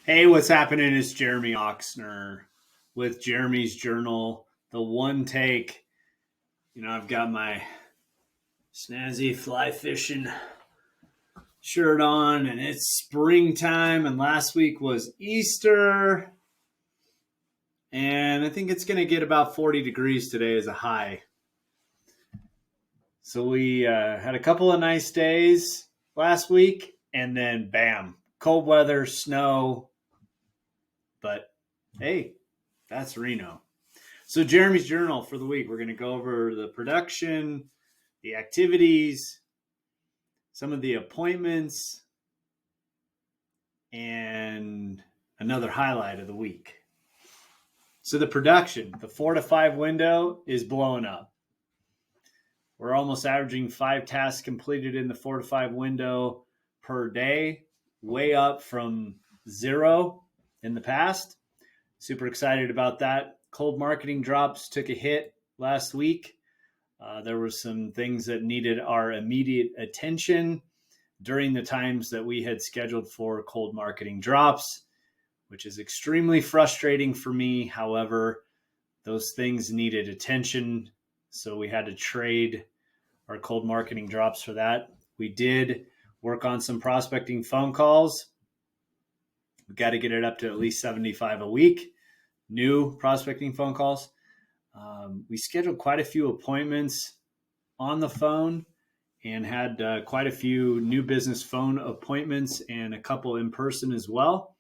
Hey, what's happening? It's Jeremy Ochsner with Jeremy's Journal, the one take. I've got my snazzy fly fishing shirt on, and it's springtime, and last week was Easter, and I think it's going to get about 40 degrees today as a high. So we had a couple of nice days last week, and then bam, cold weather, snow, but hey, that's Reno. So Jeremy's Journal for the week, we're going to go over the production, the activities, some of the appointments, and another highlight of the week. So the production, the 4 to 5 window is blowing up. We're almost averaging 5 tasks completed in the 4 to 5 window per day, way up from 0 in the past. Super excited about that. Cold marketing drops took a hit last week. There were some things that needed our immediate attention during the times that we had scheduled for cold marketing drops, which is extremely frustrating for me. However, those things needed attention, so we had to trade our cold marketing drops for that. We did work on some prospecting phone calls. We got to get it up to at least 75 a week, new prospecting phone calls. We scheduled quite a few appointments on the phone and had quite a few new business phone appointments and a couple in person as well.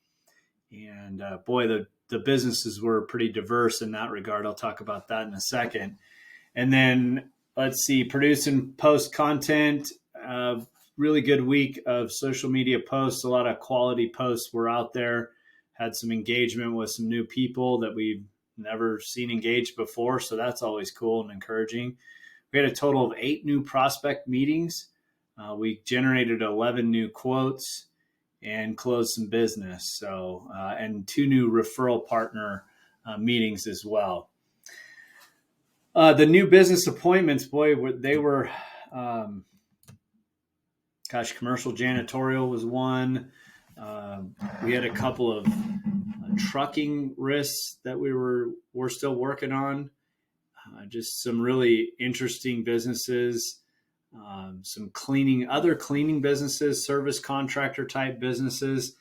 And boy, the businesses were pretty diverse in that regard. I'll talk about that in a second. And then let's see, produce and post content. Really good week of social media posts. A lot of quality posts were out there. Had some engagement with some new people that we've never seen engaged before. So that's always cool and encouraging. We had a total of 8 new prospect meetings. We generated 11 new quotes and closed some business. So, and 2 new referral partner meetings as well. The new business appointments, boy, they were, commercial janitorial was one. We had a couple of trucking risks that we're still working on. Just some really interesting businesses, some other cleaning businesses, service contractor type businesses.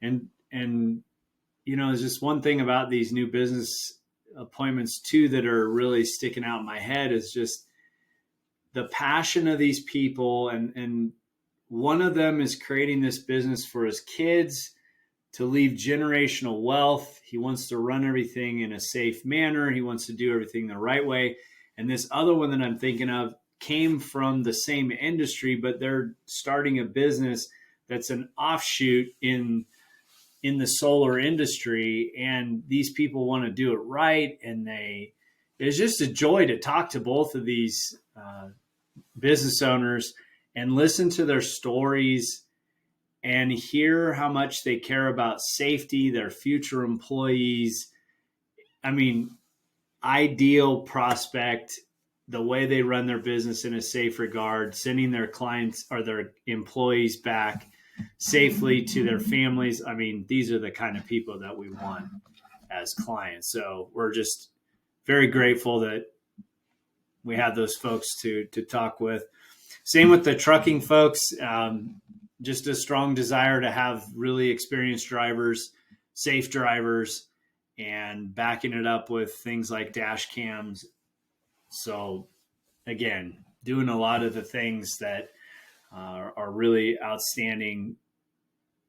And there's just one thing about these new business appointments too that are really sticking out in my head is just the passion of these people. And one of them is creating this business for his kids to leave generational wealth. He wants to run everything in a safe manner. He wants to do everything the right way. And this other one that I'm thinking of came from the same industry, but they're starting a business that's an offshoot in the solar industry. And these people want to do it right. And it's just a joy to talk to both of these business owners and listen to their stories and hear how much they care about safety, their future employees. I mean, ideal prospect, the way they run their business in a safe regard, sending their clients or their employees back safely to their families. I mean, these are the kind of people that we want as clients. So we're just very grateful that we have those folks to talk with. Same with the trucking folks. Just a strong desire to have really experienced drivers, safe drivers, and backing it up with things like dash cams. So again, doing a lot of the things that are really outstanding,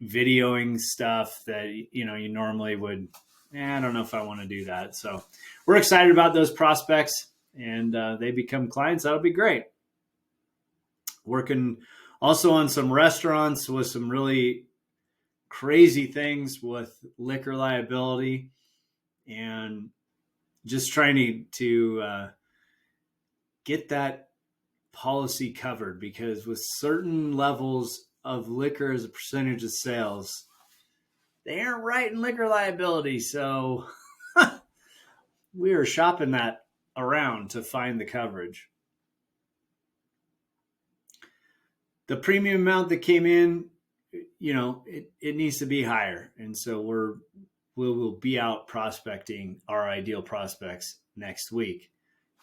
videoing stuff that, you normally would, I don't know if I want to do that. So we're excited about those prospects and they become clients. That'll be great. Working also on some restaurants with some really crazy things with liquor liability and just trying to get that policy covered, because with certain levels of liquor as a percentage of sales, they aren't writing liquor liability. So we are shopping that around to find the coverage. The premium amount that came in it needs to be higher. And so we will be out prospecting our ideal prospects next week,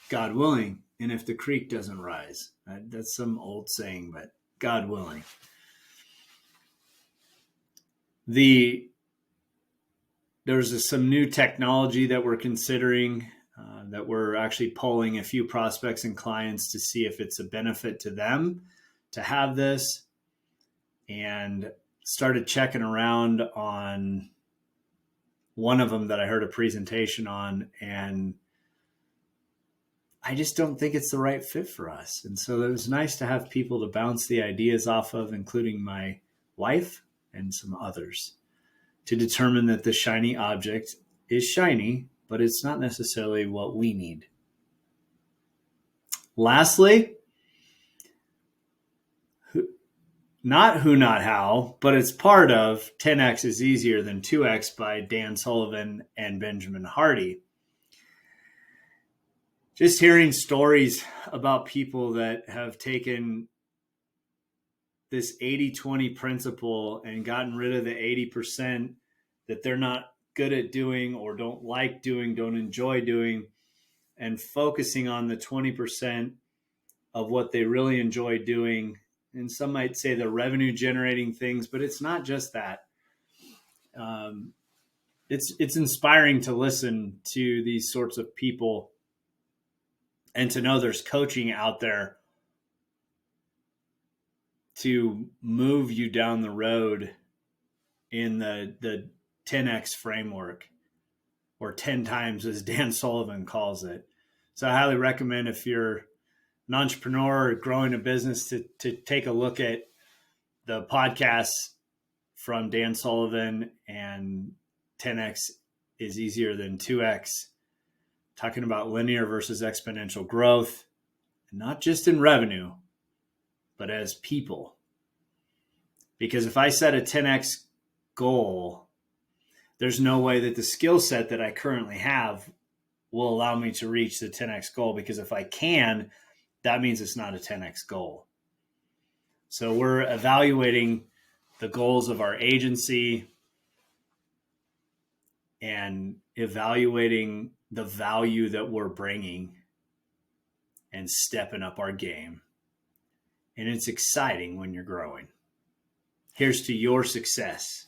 God willing. And if the creek doesn't rise, that's some old saying, but God willing. There's some new technology that we're considering, that we're actually polling a few prospects and clients to see if it's a benefit to them to have this, and started checking around on one of them that I heard a presentation on, and I just don't think it's the right fit for us. And so it was nice to have people to bounce the ideas off of, including my wife and some others, to determine that the shiny object is shiny, but it's not necessarily what we need. Lastly, not who, not how, but it's part of 10X is Easier Than 2X by Dan Sullivan and Benjamin Hardy. Just hearing stories about people that have taken this 80-20 principle and gotten rid of the 80% that they're not good at doing or don't like doing, don't enjoy doing, and focusing on the 20% of what they really enjoy doing. And some might say the revenue generating things, but it's not just that. It's inspiring to listen to these sorts of people and to know there's coaching out there to move you down the road in the 10X framework, or 10 times as Dan Sullivan calls it. So I highly recommend, if you're an entrepreneur or growing a business, to take a look at the podcasts from Dan Sullivan and 10X is Easier Than 2X, talking about linear versus exponential growth, and not just in revenue, but as people. Because if I set a 10X goal, there's no way that the skill set that I currently have will allow me to reach the 10X goal, because if I can, that means it's not a 10X goal. So we're evaluating the goals of our agency and evaluating the value that we're bringing and stepping up our game. And it's exciting when you're growing. Here's to your success.